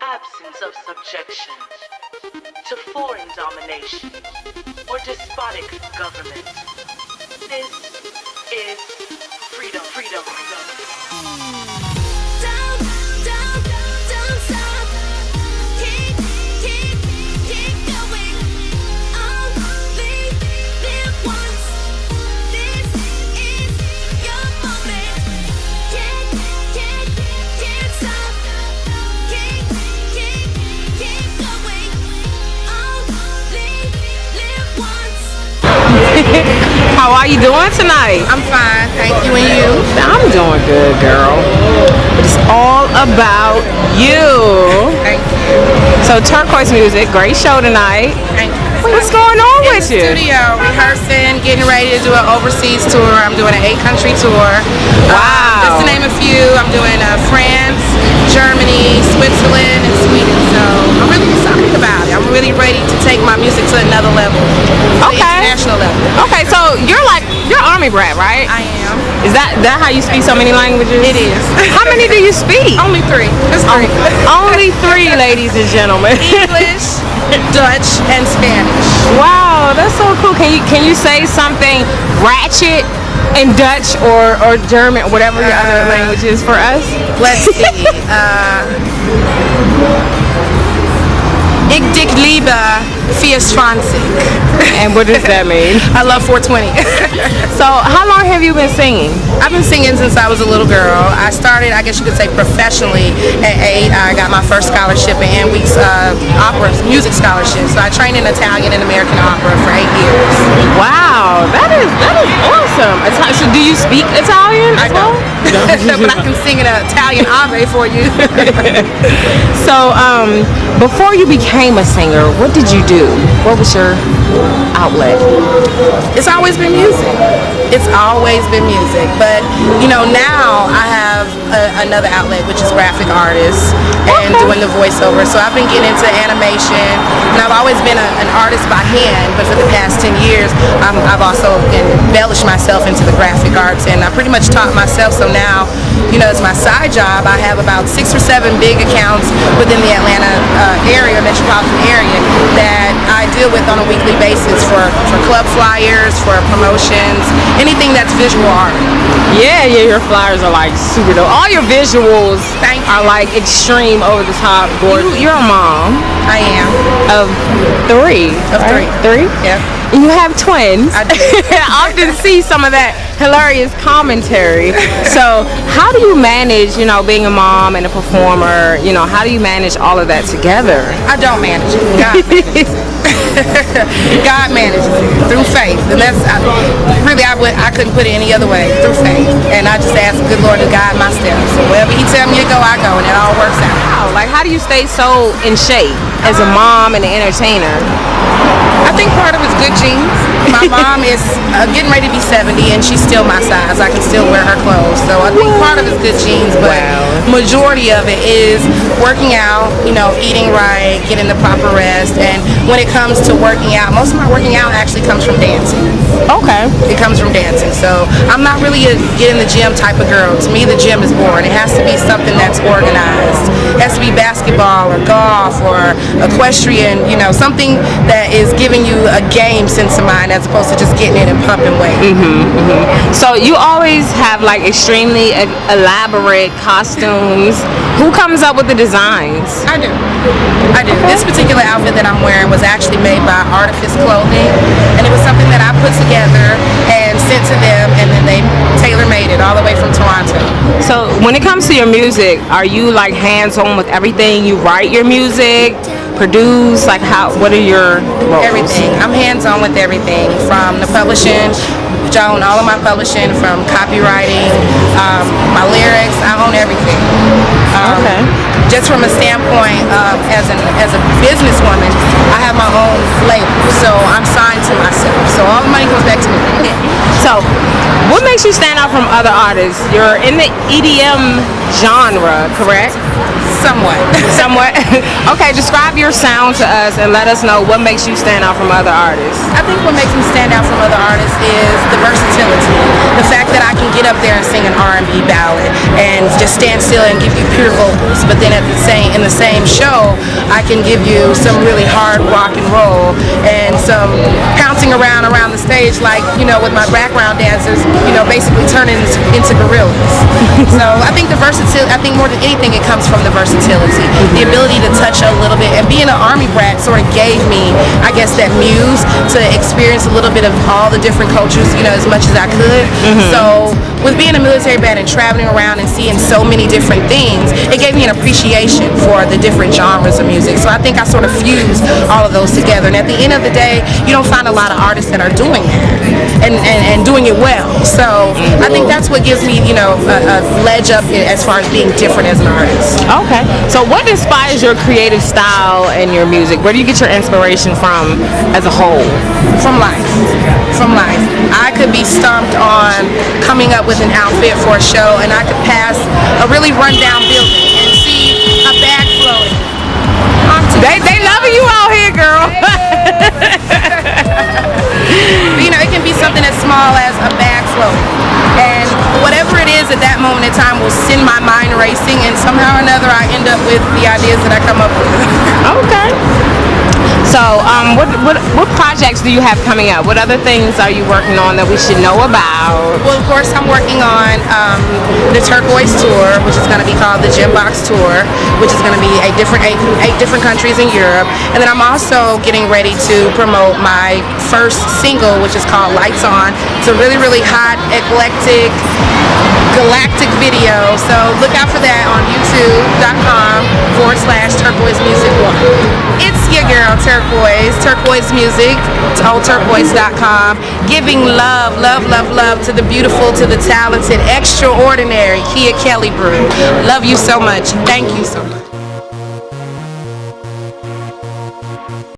Absence of subjection to foreign domination or despotic government. This is freedom, freedom, freedom. Don't stop. Keep going. Only live once. This is your moment. Can't stop. Keep going. Only live once. How are you doing tonight? I'm fine, thank you, and you? I'm doing good, girl. It's all about you. Thank you. So Turquoise music, great show tonight. Thank you. What's going on In with the you? studio, rehearsing, getting ready to do an overseas tour. I'm doing an 8-country tour. Wow. Just to name a few, I'm doing France, Germany, Switzerland, and Sweden. So I'm really excited about it. I'm really ready to take my music to another level, to the international level. Okay, so you're Army brat, right? I am. Is that how you speak so many languages? It is. How many do you speak? Only 3. Just 3. Only 3, ladies and gentlemen. English, Dutch, and Spanish. Wow, that's so cool. Can you say something ratchet in Dutch or German, whatever your other language is for us? Let's see. Ik dik lieber 24. And what does that mean? I love 420. So how long have you been singing? I've been singing since I was a little girl. I started, I guess you could say, professionally at 8. I got my first scholarship in Ann Week's opera music scholarship. So I trained in Italian and American opera for 8 years. Wow, that is awesome. So do you speak Italian I as well? don't. But I can sing an Italian opera for you. So before you became a singer, what did you do? What was your outlet? It's always been music. It's always been music. But, now I have another outlet, which is graphic artists and doing the voiceover. So I've been getting into animation, and I've always been an artist by hand, but for the past 10 years, I've also embellished myself into the graphic arts, and I pretty much taught myself. So now, as my side job, I have about 6 or 7 big accounts within the Atlanta area, metropolitan area, that I deal with on a weekly basis for club flyers, for promotions, anything that's visual art. Yeah, your flyers are like super dope. All your visuals Thank you. are like extreme, over the top, gorgeous. You're a mom I am. of 3. Of right? 3. 3? Yep. And you have twins. I do. I often see some of that hilarious commentary. So how do you manage, being a mom and a performer? How do you manage all of that together? I don't manage it. God manages it. God manages it through faith, and that's I couldn't put it any other way, through faith. And I just ask the good Lord to guide my steps. So wherever He tells me to go, I go, and it all works out. Wow, like how do you stay so in shape as a mom and an entertainer? I think part of it's good genes. My mom is getting ready to be 70, and she's still my size. I can still wear her clothes. So I think part of it's good genes, but majority of it is working out, eating right, getting the proper rest. And when it comes to working out, most of my working out actually comes from dancing. Okay. It comes from dancing. So I'm not really a get in the gym type of girl. To me, the gym is boring. It has to be something that's organized. It has to be basketball or golf or equestrian, something that is giving you a game sense of mind as opposed to just getting in and pumping weight. So you always have like extremely elaborate costumes. Who comes up with the designs? I do. Okay. This particular outfit that I'm wearing was actually made by Artifice Clothing, and it was something that I put together and sent to them, and then they tailor-made it all the way from Toronto. So when it comes to your music, are you like hands-on with everything? You write your music, produce, like what are your roles? Everything. I'm hands-on with everything, from the publishing, which I own all of my publishing, from copywriting, my lyrics. I own everything. Okay. Just from a standpoint of as a businesswoman, I have my own label, so I'm signed to myself. So all the money goes back to me. So what makes you stand out from other artists? You're in the EDM genre, correct? Somewhat. Somewhat. Okay, describe your sound to us and let us know what makes you stand out from other artists. I think what makes me stand out from other artists is the versatility. The fact that I can get up there and sing an R&B ballad and just stand still and give you pure vocals, but then in the same show, I can give you some really hard rock and roll and some pouncing around the stage like, with my background dancers, basically turning into gorillas. So I think the versatility, I think more than anything it comes from the versatility, the ability to touch a little bit, and being an Army brat sort of gave me, I guess, that muse to experience a little bit of all the different cultures, as much as I could. So with being a military brat and traveling around and seeing so many different things, it gave me an appreciation for the different genres of music. So I think I sort of fused all of those together. And at the end of the day, you don't find a lot of artists that are doing that and doing it well. So I think that's what gives me, a ledge up as far as being different as an artist. Okay. So what inspires your creative style and your music? Where do you get your inspiration from as a whole? From life. From life. I could be stumped on coming up with an outfit for a show, and I could pass a really rundown building and see a bag floating. They loving you out here, girl. It can be something as small as a bag floating. And whatever it is at that moment in time will send my mind racing, and somehow or another I end up with the ideas that I come up with. Okay. So, what projects do you have coming up? What other things are you working on that we should know about? Well, of course, I'm working on the Turquoise tour, which is going to be called the Gym Box Tour, which is going to be eight different countries in Europe. And then I'm also getting ready to promote my first single, which is called Lights On. It's a really, really hot, eclectic, galactic video. So look out for that on youtube.com/Turquoise Music 1. It's your girl, Turquoise Music, Turquoise.com, giving love to the beautiful, to the talented, extraordinary Kellie Brew. Love you so much. Thank you so much.